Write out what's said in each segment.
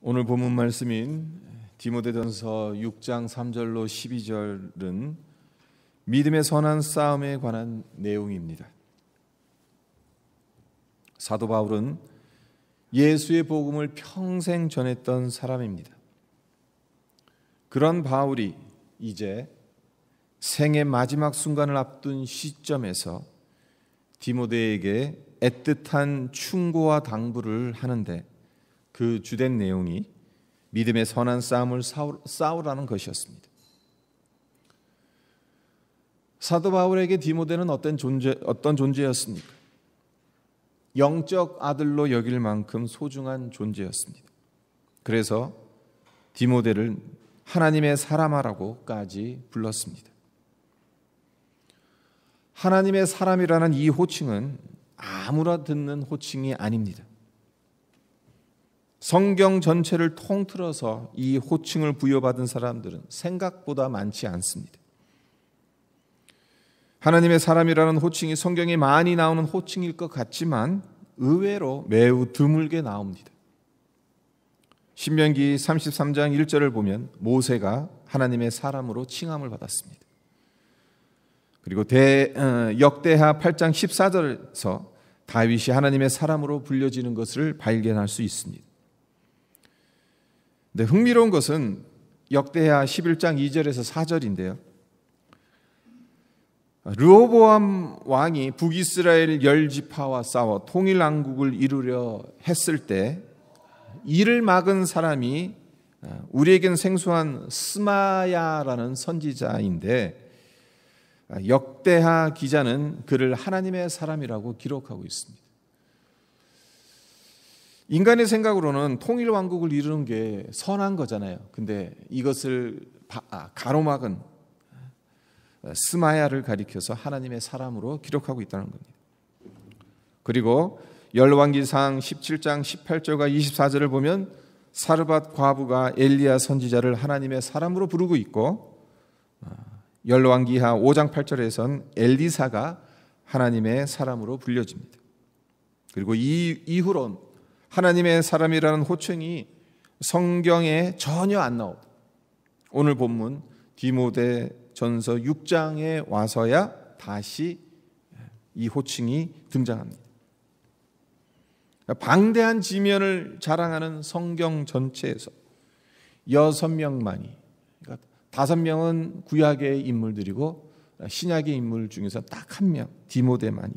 오늘 본문 말씀인 디모데전서 6장 3절로 12절은 믿음의 선한 싸움에 관한 내용입니다. 사도 바울은 예수의 복음을 평생 전했던 사람입니다. 그런 바울이 이제 생의 마지막 순간을 앞둔 시점에서 디모데에게 애틋한 충고와 당부를 하는데 그 주된 내용이 믿음의 선한 싸움을 싸우라는 것이었습니다. 사도 바울에게 디모데는 어떤 존재였습니까? 영적 아들로 여길 만큼 소중한 존재였습니다. 그래서 디모데를 하나님의 사람아라고까지 불렀습니다. 하나님의 사람이라는 이 호칭은 아무나 듣는 호칭이 아닙니다. 성경 전체를 통틀어서 이 호칭을 부여받은 사람들은 생각보다 많지 않습니다. 하나님의 사람이라는 호칭이 성경에 많이 나오는 호칭일 것 같지만 의외로 매우 드물게 나옵니다. 신명기 33장 1절을 보면 모세가 하나님의 사람으로 칭함을 받았습니다. 그리고 역대하 8장 14절에서 다윗이 하나님의 사람으로 불려지는 것을 발견할 수 있습니다. 근데 흥미로운 것은 역대하 11장 2절에서 4절인데요. 르호보암 왕이 북이스라엘 10지파와 싸워 통일왕국을 이루려 했을 때 이를 막은 사람이 우리에겐 생소한 스마야라는 선지자인데 역대하 기자는 그를 하나님의 사람이라고 기록하고 있습니다. 인간의 생각으로는 통일왕국을 이루는 게 선한 거잖아요. 근데 이것을 가로막은 스마야를 가리켜서 하나님의 사람으로 기록하고 있다는 겁니다. 그리고 열왕기상 17장 18절과 24절을 보면 사르밧 과부가 엘리야 선지자를 하나님의 사람으로 부르고 있고 열왕기하 5장 8절에선 엘리사가 하나님의 사람으로 불려집니다. 그리고 이후로 하나님의 사람이라는 호칭이 성경에 전혀 안 나오고 오늘 본문 디모데전서 6장에 와서야 다시 이 호칭이 등장합니다. 방대한 지면을 자랑하는 성경 전체에서 6명만이, 그러니까 5명은 구약의 인물들이고 신약의 인물 중에서 딱 1명 디모데만이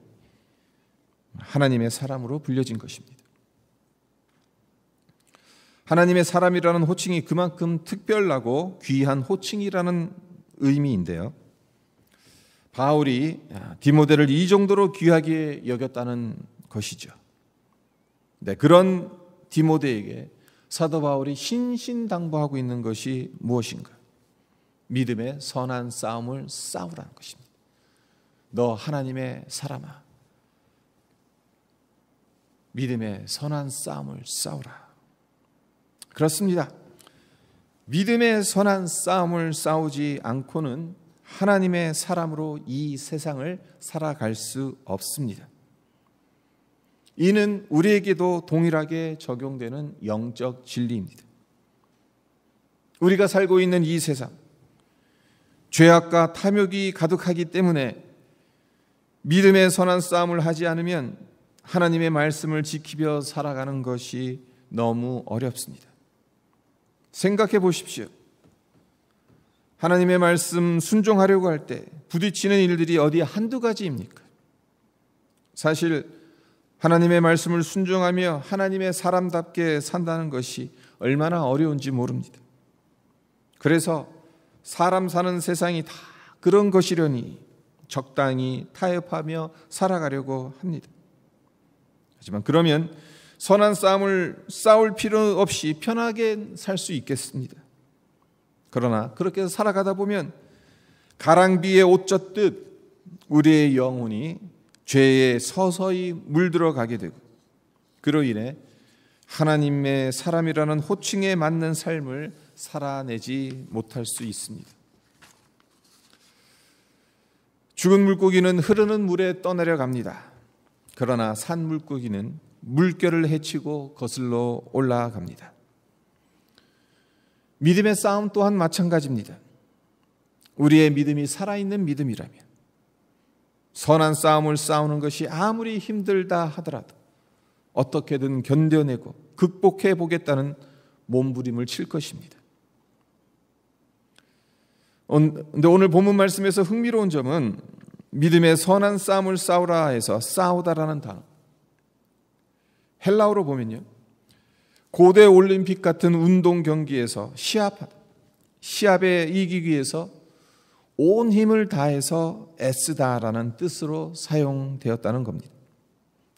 하나님의 사람으로 불려진 것입니다. 하나님의 사람이라는 호칭이 그만큼 특별하고 귀한 호칭이라는 의미인데요. 바울이 디모데를 이 정도로 귀하게 여겼다는 것이죠. 네, 그런 디모데에게 사도 바울이 신신당부하고 있는 것이 무엇인가? 믿음의 선한 싸움을 싸우라는 것입니다. 너 하나님의 사람아, 믿음의 선한 싸움을 싸우라. 그렇습니다. 믿음의 선한 싸움을 싸우지 않고는 하나님의 사람으로 이 세상을 살아갈 수 없습니다. 이는 우리에게도 동일하게 적용되는 영적 진리입니다. 우리가 살고 있는 이 세상, 죄악과 탐욕이 가득하기 때문에 믿음의 선한 싸움을 하지 않으면 하나님의 말씀을 지키며 살아가는 것이 너무 어렵습니다. 생각해 보십시오. 하나님의 말씀 순종하려고 할 때 부딪히는 일들이 어디 한두 가지입니까? 사실 하나님의 말씀을 순종하며 하나님의 사람답게 산다는 것이 얼마나 어려운지 모릅니다. 그래서 사람 사는 세상이 다 그런 것이려니 적당히 타협하며 살아가려고 합니다. 하지만 그러면 선한 싸움을 싸울 필요 없이 편하게 살 수 있겠습니다. 그러나 그렇게 해서 살아가다 보면 가랑비에 옷 젖듯 우리의 영혼이 죄에 서서히 물들어 가게 되고 그로 인해 하나님의 사람이라는 호칭에 맞는 삶을 살아내지 못할 수 있습니다. 죽은 물고기는 흐르는 물에 떠내려 갑니다. 그러나 산 물고기는 물결을 헤치고 거슬러 올라갑니다. 믿음의 싸움 또한 마찬가지입니다. 우리의 믿음이 살아있는 믿음이라면 선한 싸움을 싸우는 것이 아무리 힘들다 하더라도 어떻게든 견뎌내고 극복해 보겠다는 몸부림을 칠 것입니다. 그런데 오늘 본문 말씀에서 흥미로운 점은 믿음의 선한 싸움을 싸우라 해서 싸우다라는 단어, 헬라어로 보면요, 고대 올림픽 같은 운동 경기에서 시합에 이기기 위해서 온 힘을 다해서 애쓰다라는 뜻으로 사용되었다는 겁니다.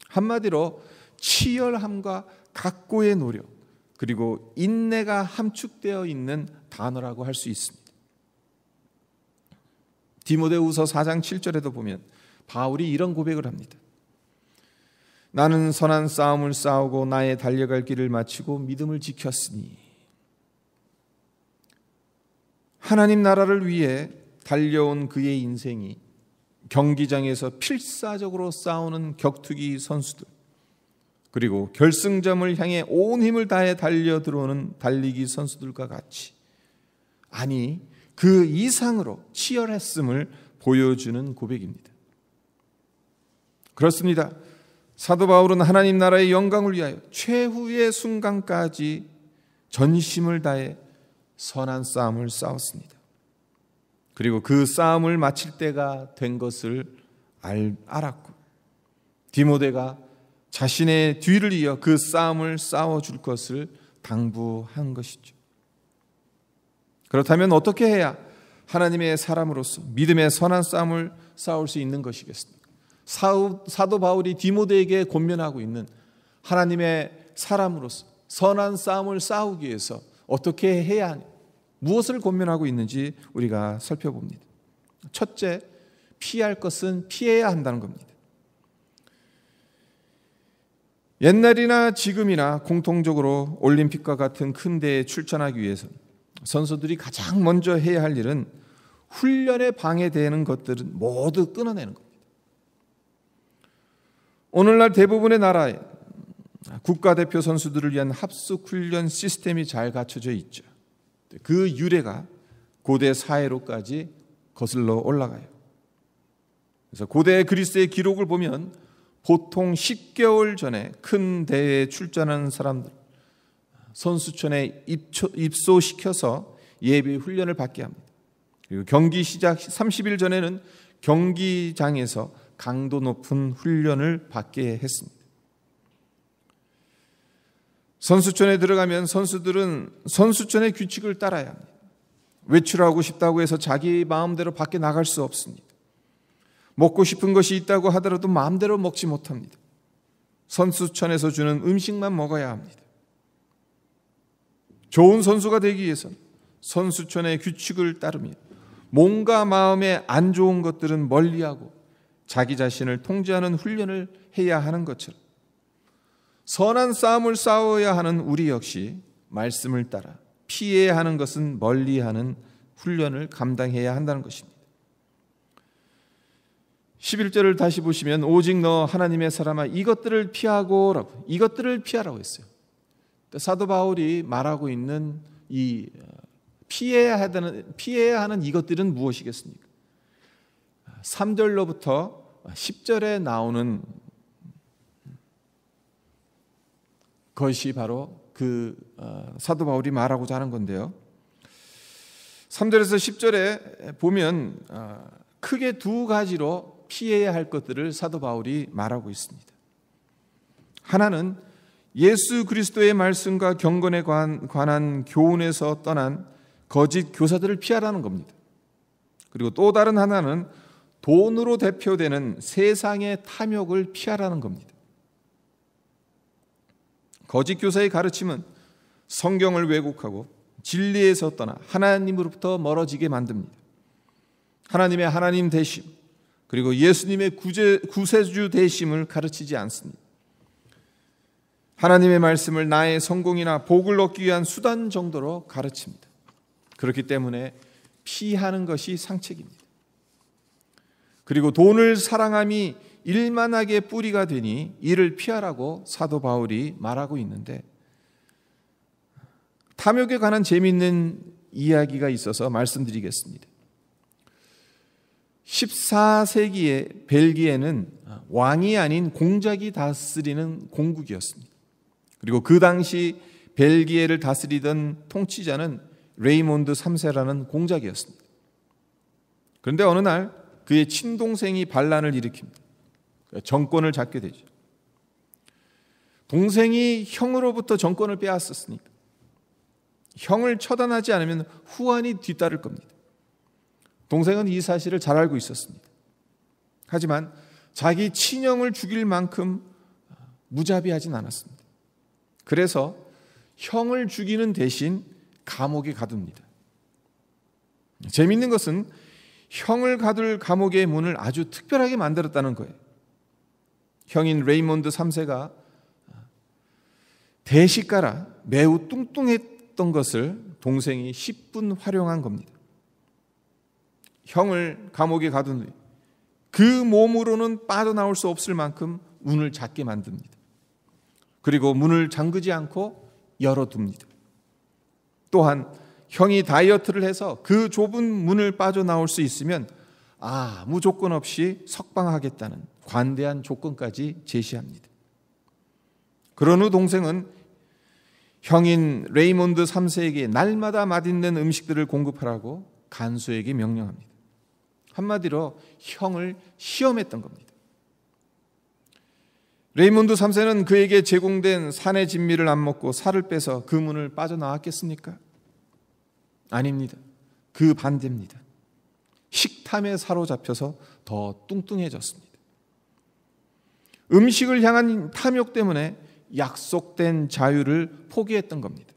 한마디로 치열함과 각고의 노력, 그리고 인내가 함축되어 있는 단어라고 할 수 있습니다. 디모데후서 4장 7절에도 보면 바울이 이런 고백을 합니다. 나는 선한 싸움을 싸우고 나의 달려갈 길을 마치고 믿음을 지켰으니. 하나님 나라를 위해 달려온 그의 인생이 경기장에서 필사적으로 싸우는 격투기 선수들, 그리고 결승점을 향해 온 힘을 다해 달려 들어오는 달리기 선수들과 같이, 아니 그 이상으로 치열했음을 보여주는 고백입니다. 그렇습니다. 사도 바울은 하나님 나라의 영광을 위하여 최후의 순간까지 전심을 다해 선한 싸움을 싸웠습니다. 그리고 그 싸움을 마칠 때가 된 것을 알았고, 디모데가 자신의 뒤를 이어 그 싸움을 싸워줄 것을 당부한 것이죠. 그렇다면 어떻게 해야 하나님의 사람으로서 믿음의 선한 싸움을 싸울 수 있는 것이겠습니까? 사도 바울이 디모데에게 권면하고 있는 하나님의 사람으로서 선한 싸움을 싸우기 위해서 어떻게 해야 하냐, 무엇을 권면하고 있는지 우리가 살펴봅니다. 첫째, 피할 것은 피해야 한다는 겁니다. 옛날이나 지금이나 공통적으로 올림픽과 같은 큰 대회에 출전하기 위해서 선수들이 가장 먼저 해야 할 일은 훈련에 방해되는 것들은 모두 끊어내는 겁니다. 오늘날 대부분의 나라에 국가대표 선수들을 위한 합숙 훈련 시스템이 잘 갖춰져 있죠. 그 유래가 고대 사회로까지 거슬러 올라가요. 그래서 고대 그리스의 기록을 보면 보통 10개월 전에 큰 대회에 출전하는 사람들 선수촌에 입소시켜서 예비 훈련을 받게 합니다. 그리고 경기 시작 30일 전에는 경기장에서 강도 높은 훈련을 받게 했습니다. 선수촌에 들어가면 선수들은 선수촌의 규칙을 따라야 합니다. 외출하고 싶다고 해서 자기 마음대로 밖에 나갈 수 없습니다. 먹고 싶은 것이 있다고 하더라도 마음대로 먹지 못합니다. 선수촌에서 주는 음식만 먹어야 합니다. 좋은 선수가 되기 위해서는 선수촌의 규칙을 따르며 몸과 마음에 안 좋은 것들은 멀리하고 자기 자신을 통제하는 훈련을 해야 하는 것처럼 선한 싸움을 싸워야 하는 우리 역시 말씀을 따라 피해야 하는 것은 멀리하는 훈련을 감당해야 한다는 것입니다. 11절을 다시 보시면 오직 너 하나님의 사람아 이것들을 피하고 이것들을 피하라고 했어요. 사도 바울이 말하고 있는 이 피해야 하는 이것들은 무엇이겠습니까? 3절로부터 10절에 나오는 것이 바로 그 사도 바울이 말하고자 하는 건데요. 3절에서 10절에 보면 크게 두 가지로 피해야 할 것들을 사도 바울이 말하고 있습니다. 하나는 예수 그리스도의 말씀과 경건에 관한 교훈에서 떠난 거짓 교사들을 피하라는 겁니다. 그리고 또 다른 하나는 돈으로 대표되는 세상의 탐욕을 피하라는 겁니다. 거짓 교사의 가르침은 성경을 왜곡하고 진리에서 떠나 하나님으로부터 멀어지게 만듭니다. 하나님의 하나님 되심, 그리고 예수님의 구세주 되심을 가르치지 않습니다. 하나님의 말씀을 나의 성공이나 복을 얻기 위한 수단 정도로 가르칩니다. 그렇기 때문에 피하는 것이 상책입니다. 그리고 돈을 사랑함이 일만하게 뿌리가 되니 이를 피하라고 사도 바울이 말하고 있는데, 탐욕에 관한 재미있는 이야기가 있어서 말씀드리겠습니다. 14세기에 벨기에는 왕이 아닌 공작이 다스리는 공국이었습니다. 그리고 그 당시 벨기에를 다스리던 통치자는 레이몬드 3세라는 공작이었습니다. 그런데 어느 날 그의 친동생이 반란을 일으킵니다. 정권을 잡게 되죠. 동생이 형으로부터 정권을 빼앗았으니까 형을 처단하지 않으면 후환이 뒤따를 겁니다. 동생은 이 사실을 잘 알고 있었습니다. 하지만 자기 친형을 죽일 만큼 무자비하진 않았습니다. 그래서 형을 죽이는 대신 감옥에 가둡니다. 재미있는 것은 형을 가둘 감옥의 문을 아주 특별하게 만들었다는 거예요. 형인 레이몬드 3세가 대식가라 매우 뚱뚱했던 것을 동생이 10분 활용한 겁니다. 형을 감옥에 가둔 후에 그 몸으로는 빠져나올 수 없을 만큼 문을 작게 만듭니다. 그리고 문을 잠그지 않고 열어둡니다. 또한 형이 다이어트를 해서 그 좁은 문을 빠져나올 수 있으면 아무 조건 없이 석방하겠다는 관대한 조건까지 제시합니다. 그런 후 동생은 형인 레이몬드 3세에게 날마다 맛있는 음식들을 공급하라고 간수에게 명령합니다. 한마디로 형을 시험했던 겁니다. 레이몬드 3세는 그에게 제공된 산의 진미를 안 먹고 살을 빼서 그 문을 빠져나왔겠습니까? 아닙니다. 그 반대입니다. 식탐에 사로잡혀서 더 뚱뚱해졌습니다. 음식을 향한 탐욕 때문에 약속된 자유를 포기했던 겁니다.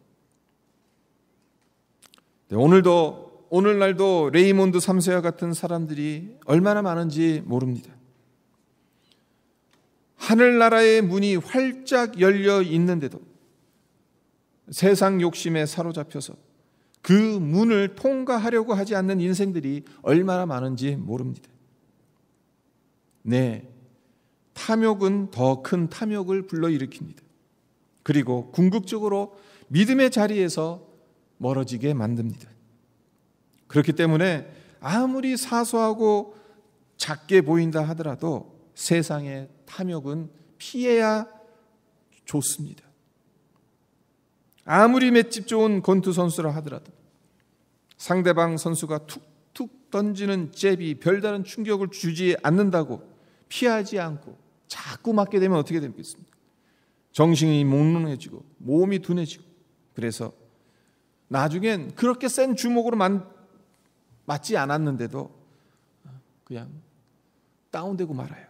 오늘날도 레이몬드 3세와 같은 사람들이 얼마나 많은지 모릅니다. 하늘나라의 문이 활짝 열려 있는데도 세상 욕심에 사로잡혀서 그 문을 통과하려고 하지 않는 인생들이 얼마나 많은지 모릅니다. 네, 탐욕은 더 큰 탐욕을 불러일으킵니다. 그리고 궁극적으로 믿음의 자리에서 멀어지게 만듭니다. 그렇기 때문에 아무리 사소하고 작게 보인다 하더라도 세상의 탐욕은 피해야 좋습니다. 아무리 맷집 좋은 권투 선수라 하더라도 상대방 선수가 툭툭 던지는 잽이 별다른 충격을 주지 않는다고 피하지 않고 자꾸 맞게 되면 어떻게 되겠습니까? 정신이 몽롱해지고 몸이 둔해지고 그래서 나중엔 그렇게 센 주먹으로 맞지 않았는데도 그냥 다운되고 말아요.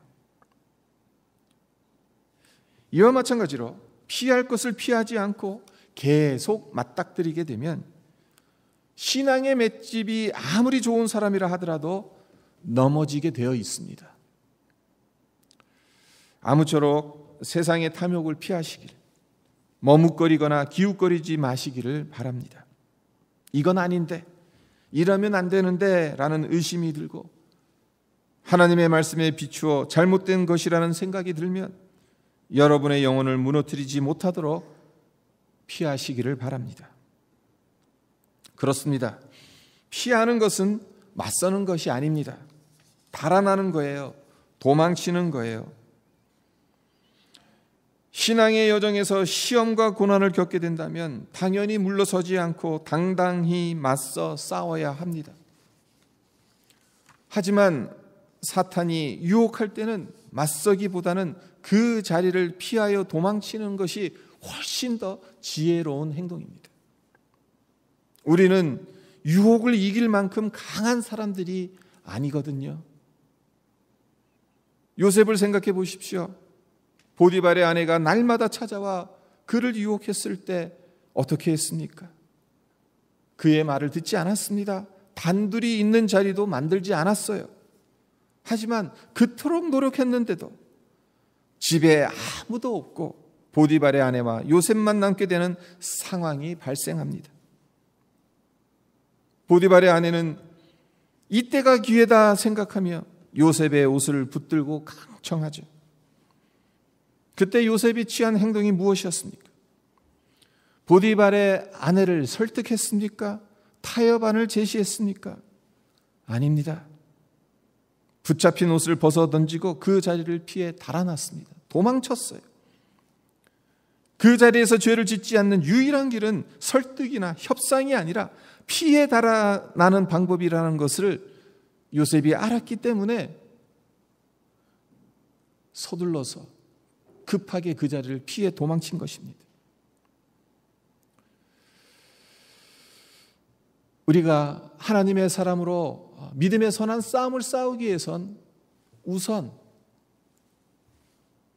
이와 마찬가지로 피할 것을 피하지 않고 계속 맞닥뜨리게 되면 신앙의 맷집이 아무리 좋은 사람이라 하더라도 넘어지게 되어 있습니다. 아무쪼록 세상의 탐욕을 피하시길, 머뭇거리거나 기웃거리지 마시기를 바랍니다. 이건 아닌데, 이러면 안 되는데 라는 의심이 들고 하나님의 말씀에 비추어 잘못된 것이라는 생각이 들면 여러분의 영혼을 무너뜨리지 못하도록 피하시기를 바랍니다. 그렇습니다. 피하는 것은 맞서는 것이 아닙니다. 달아나는 거예요. 도망치는 거예요. 신앙의 여정에서 시험과 고난을 겪게 된다면 당연히 물러서지 않고 당당히 맞서 싸워야 합니다. 하지만 사탄이 유혹할 때는 맞서기보다는 그 자리를 피하여 도망치는 것이 훨씬 더 지혜로운 행동입니다. 우리는 유혹을 이길 만큼 강한 사람들이 아니거든요. 요셉을 생각해 보십시오. 보디발의 아내가 날마다 찾아와 그를 유혹했을 때 어떻게 했습니까? 그의 말을 듣지 않았습니다. 단둘이 있는 자리도 만들지 않았어요. 하지만 그토록 노력했는데도 집에 아무도 없고 보디발의 아내와 요셉만 남게 되는 상황이 발생합니다. 보디발의 아내는 이때가 기회다 생각하며 요셉의 옷을 붙들고 강청하죠. 그때 요셉이 취한 행동이 무엇이었습니까? 보디발의 아내를 설득했습니까? 타협안을 제시했습니까? 아닙니다. 붙잡힌 옷을 벗어 던지고 그 자리를 피해 달아났습니다. 도망쳤어요. 그 자리에서 죄를 짓지 않는 유일한 길은 설득이나 협상이 아니라 피해 달아나는 방법이라는 것을 요셉이 알았기 때문에 서둘러서 급하게 그 자리를 피해 도망친 것입니다. 우리가 하나님의 사람으로 믿음의 선한 싸움을 싸우기 위해선 우선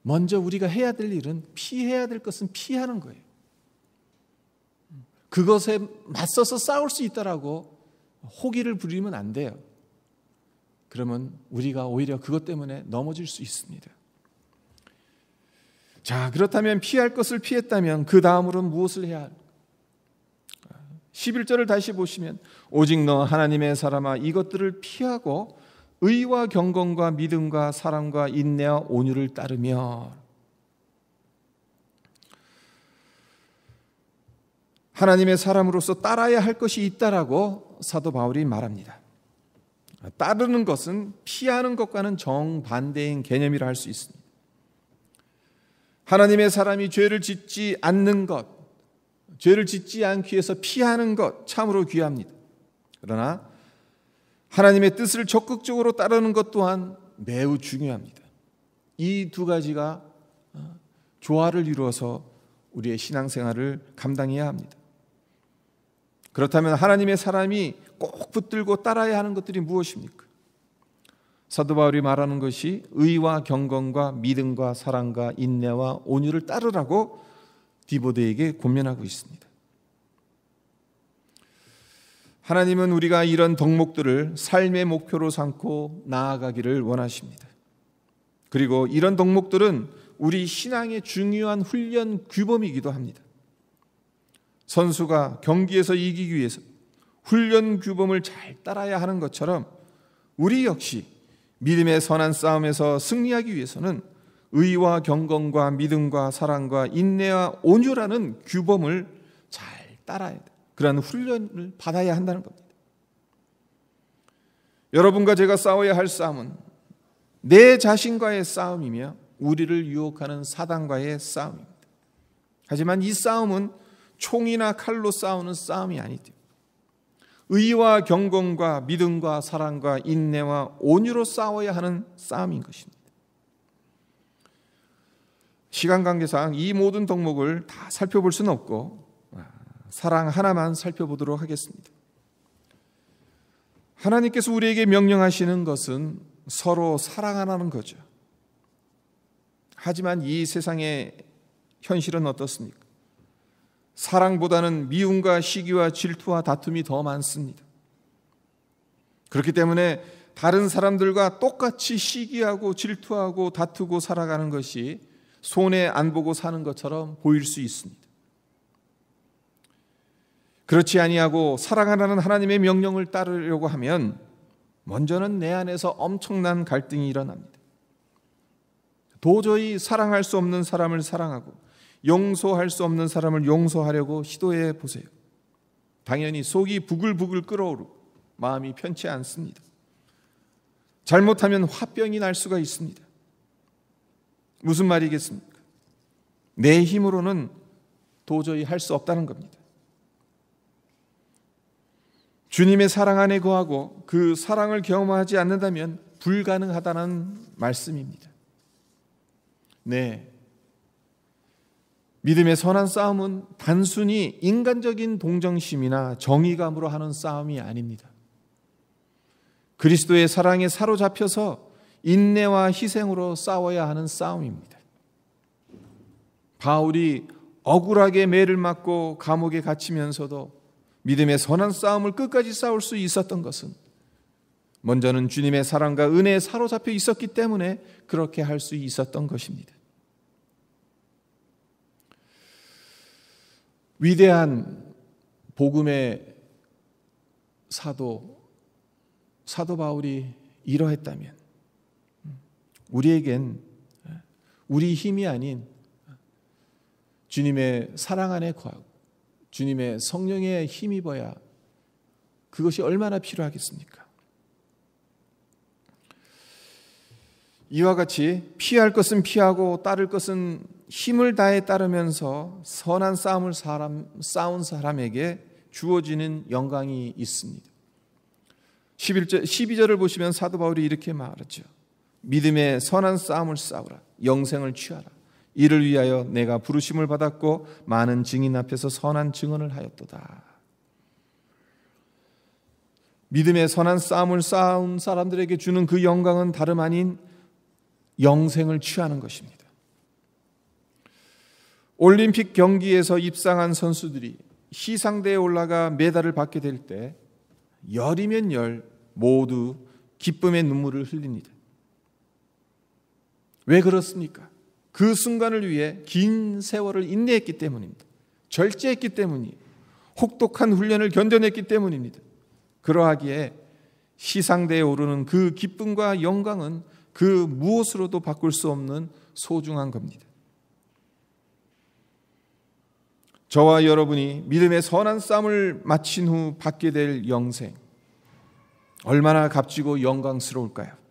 먼저 우리가 해야 될 일은 피해야 될 것은 피하는 거예요. 그것에 맞서서 싸울 수 있다라고 호기를 부리면 안 돼요. 그러면 우리가 오히려 그것 때문에 넘어질 수 있습니다. 자, 그렇다면 피할 것을 피했다면 그 다음으로는 무엇을 해야 할까? 11절을 다시 보시면 오직 너 하나님의 사람아 이것들을 피하고 의와 경건과 믿음과 사랑과 인내와 온유를 따르며. 하나님의 사람으로서 따라야 할 것이 있다라고 사도 바울이 말합니다. 따르는 것은 피하는 것과는 정반대인 개념이라 할 수 있습니다. 하나님의 사람이 죄를 짓지 않는 것, 죄를 짓지 않기 위해서 피하는 것 참으로 귀합니다. 그러나 하나님의 뜻을 적극적으로 따르는 것 또한 매우 중요합니다. 이 두 가지가 조화를 이루어서 우리의 신앙생활을 감당해야 합니다. 그렇다면 하나님의 사람이 꼭 붙들고 따라야 하는 것들이 무엇입니까? 사도 바울이 말하는 것이 의와 경건과 믿음과 사랑과 인내와 온유를 따르라고 디모데에게 권면하고 있습니다. 하나님은 우리가 이런 덕목들을 삶의 목표로 삼고 나아가기를 원하십니다. 그리고 이런 덕목들은 우리 신앙의 중요한 훈련 규범이기도 합니다. 선수가 경기에서 이기기 위해서 훈련 규범을 잘 따라야 하는 것처럼 우리 역시 믿음의 선한 싸움에서 승리하기 위해서는 의와 경건과 믿음과 사랑과 인내와 온유라는 규범을 잘 따라야 돼. 그러한 훈련을 받아야 한다는 겁니다. 여러분과 제가 싸워야 할 싸움은 내 자신과의 싸움이며 우리를 유혹하는 사단과의 싸움입니다. 하지만 이 싸움은 총이나 칼로 싸우는 싸움이 아니죠. 의와 경건과 믿음과 사랑과 인내와 온유로 싸워야 하는 싸움인 것입니다. 시간 관계상 이 모든 덕목을 다 살펴볼 수는 없고 사랑 하나만 살펴보도록 하겠습니다. 하나님께서 우리에게 명령하시는 것은 서로 사랑하라는 거죠. 하지만 이 세상의 현실은 어떻습니까? 사랑보다는 미움과 시기와 질투와 다툼이 더 많습니다. 그렇기 때문에 다른 사람들과 똑같이 시기하고 질투하고 다투고 살아가는 것이 손해 안 보고 사는 것처럼 보일 수 있습니다. 그렇지 아니하고 사랑하라는 하나님의 명령을 따르려고 하면 먼저는 내 안에서 엄청난 갈등이 일어납니다. 도저히 사랑할 수 없는 사람을 사랑하고 용서할 수 없는 사람을 용서하려고 시도해 보세요. 당연히 속이 부글부글 끓어오르고 마음이 편치 않습니다. 잘못하면 화병이 날 수가 있습니다. 무슨 말이겠습니까? 내 힘으로는 도저히 할 수 없다는 겁니다. 주님의 사랑 안에 거하고 그 사랑을 경험하지 않는다면 불가능하다는 말씀입니다. 네. 믿음의 선한 싸움은 단순히 인간적인 동정심이나 정의감으로 하는 싸움이 아닙니다. 그리스도의 사랑에 사로잡혀서 인내와 희생으로 싸워야 하는 싸움입니다. 바울이 억울하게 매를 맞고 감옥에 갇히면서도 믿음의 선한 싸움을 끝까지 싸울 수 있었던 것은 먼저는 주님의 사랑과 은혜에 사로잡혀 있었기 때문에 그렇게 할 수 있었던 것입니다. 위대한 복음의 사도 바울이 이러했다면 우리에겐 우리 힘이 아닌 주님의 사랑 안에 거하고 주님의 성령에 힘입어야 그것이 얼마나 필요하겠습니까? 이와 같이 피할 것은 피하고 따를 것은 힘을 다해 따르면서 선한 싸움을 싸운 사람에게 주어지는 영광이 있습니다. 12절을 보시면 사도 바울이 이렇게 말하죠. 믿음의 선한 싸움을 싸우라. 영생을 취하라. 이를 위하여 내가 부르심을 받았고 많은 증인 앞에서 선한 증언을 하였도다. 믿음의 선한 싸움을 싸운 사람들에게 주는 그 영광은 다름 아닌 영생을 취하는 것입니다. 올림픽 경기에서 입상한 선수들이 시상대에 올라가 메달을 받게 될 때 열이면 열 모두 기쁨의 눈물을 흘립니다. 왜 그렇습니까? 그 순간을 위해 긴 세월을 인내했기 때문입니다. 절제했기 때문이에요. 혹독한 훈련을 견뎌냈기 때문입니다. 그러하기에 시상대에 오르는 그 기쁨과 영광은 그 무엇으로도 바꿀 수 없는 소중한 겁니다. 저와 여러분이 믿음의 선한 싸움을 마친 후 받게 될 영생, 얼마나 값지고 영광스러울까요?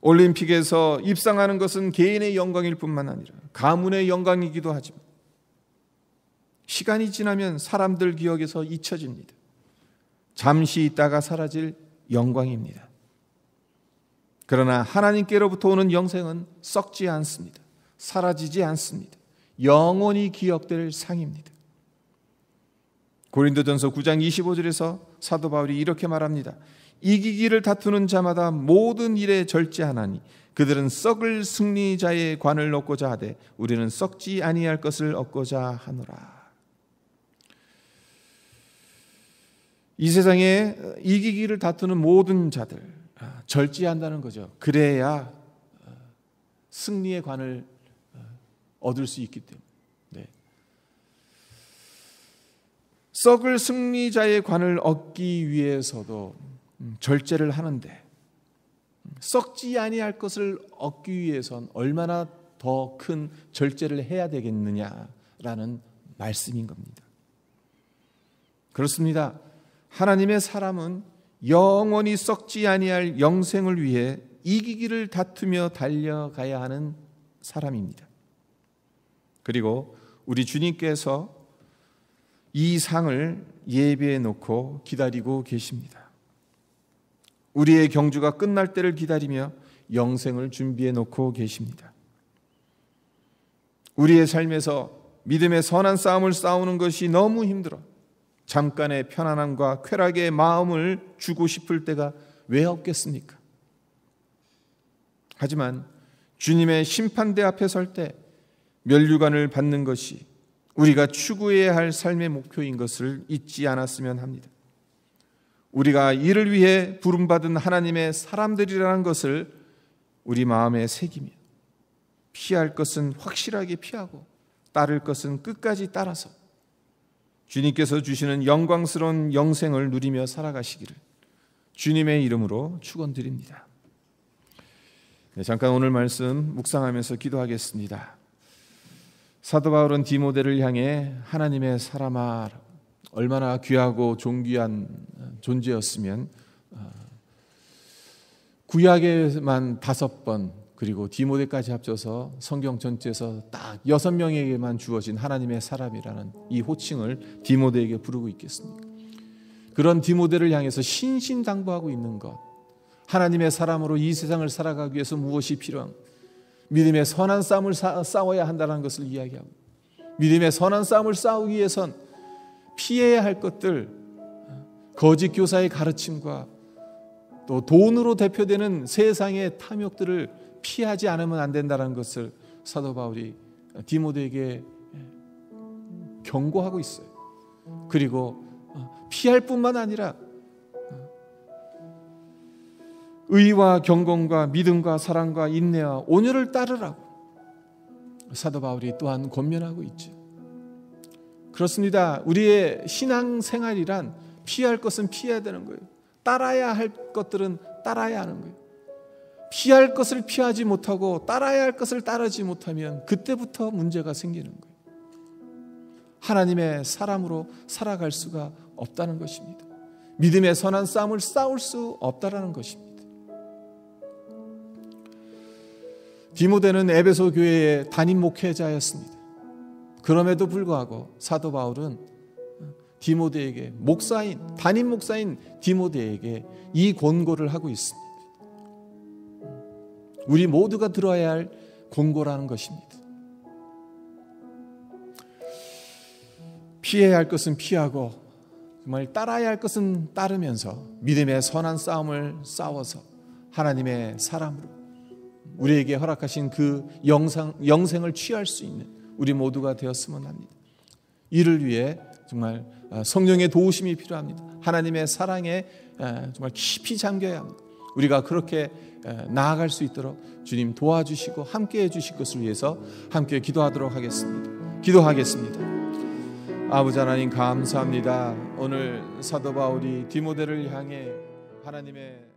올림픽에서 입상하는 것은 개인의 영광일 뿐만 아니라 가문의 영광이기도 하지만 시간이 지나면 사람들 기억에서 잊혀집니다. 잠시 있다가 사라질 영광입니다. 그러나 하나님께로부터 오는 영생은 썩지 않습니다. 사라지지 않습니다. 영원히 기억될 상입니다. 고린도전서 9장 25절에서 사도 바울이 이렇게 말합니다. 이기기를 다투는 자마다 모든 일에 절제하나니 그들은 썩을 승리자의 관을 얻고자 하되 우리는 썩지 아니할 것을 얻고자 하노라. 이 세상에 이기기를 다투는 모든 자들 절제한다는 거죠. 그래야 승리의 관을 얻을 수 있기 때문에. 네. 썩을 승리자의 관을 얻기 위해서도 절제를 하는데 썩지 아니할 것을 얻기 위해선 얼마나 더 큰 절제를 해야 되겠느냐라는 말씀인 겁니다. 그렇습니다. 하나님의 사람은 영원히 썩지 아니할 영생을 위해 이기기를 다투며 달려가야 하는 사람입니다. 그리고 우리 주님께서 이 상을 예비해 놓고 기다리고 계십니다. 우리의 경주가 끝날 때를 기다리며 영생을 준비해 놓고 계십니다. 우리의 삶에서 믿음의 선한 싸움을 싸우는 것이 너무 힘들어 잠깐의 편안함과 쾌락의 마음을 주고 싶을 때가 왜 없겠습니까? 하지만 주님의 심판대 앞에 설 때 면류관을 받는 것이 우리가 추구해야 할 삶의 목표인 것을 잊지 않았으면 합니다. 우리가 이를 위해 부름받은 하나님의 사람들이라는 것을 우리 마음에 새기며 피할 것은 확실하게 피하고 따를 것은 끝까지 따라서 주님께서 주시는 영광스러운 영생을 누리며 살아가시기를 주님의 이름으로 축원드립니다. 네, 잠깐 오늘 말씀 묵상하면서 기도하겠습니다. 사도 바울은 디모데를 향해 하나님의 사람아, 얼마나 귀하고 존귀한 존재였으면 구약에만 5번 그리고 디모데까지 합쳐서 성경 전체에서 딱 6명에게만 주어진 하나님의 사람이라는 이 호칭을 디모데에게 부르고 있겠습니까? 그런 디모데를 향해서 신신당부하고 있는 것, 하나님의 사람으로 이 세상을 살아가기 위해서 무엇이 필요한, 믿음의 선한 싸움을 싸워야 한다는 것을 이야기하고, 믿음의 선한 싸움을 싸우기 위해선 피해야 할 것들, 거짓 교사의 가르침과 또 돈으로 대표되는 세상의 탐욕들을 피하지 않으면 안 된다는 것을 사도 바울이 디모데에게 경고하고 있어요. 그리고 피할 뿐만 아니라 의와 경건과 믿음과 사랑과 인내와 온유를 따르라고 사도 바울이 또한 권면하고 있죠. 그렇습니다. 우리의 신앙생활이란 피할 것은 피해야 되는 거예요. 따라야 할 것들은 따라야 하는 거예요. 피할 것을 피하지 못하고 따라야 할 것을 따르지 못하면 그때부터 문제가 생기는 거예요. 하나님의 사람으로 살아갈 수가 없다는 것입니다. 믿음의 선한 싸움을 싸울 수 없다라는 것입니다. 디모데는 에베소 교회의 담임 목회자였습니다. 그럼에도 불구하고 사도 바울은 디모데에게 담임 목사인 디모데에게 이 권고를 하고 있습니다. 우리 모두가 들어야 할 권고라는 것입니다. 피해야 할 것은 피하고 정말 따라야 할 것은 따르면서 믿음의 선한 싸움을 싸워서 하나님의 사람으로 우리에게 허락하신 그 영생을 취할 수 있는 우리 모두가 되었으면 합니다. 이를 위해 정말 성령의 도우심이 필요합니다. 하나님의 사랑에 정말 깊이 잠겨야 합니다. 우리가 그렇게 나아갈 수 있도록 주님 도와주시고 함께해 주실 것을 위해서 함께 기도하도록 하겠습니다. 기도하겠습니다. 아버지 하나님 감사합니다. 오늘 사도 바울이 디모데를 향해 하나님의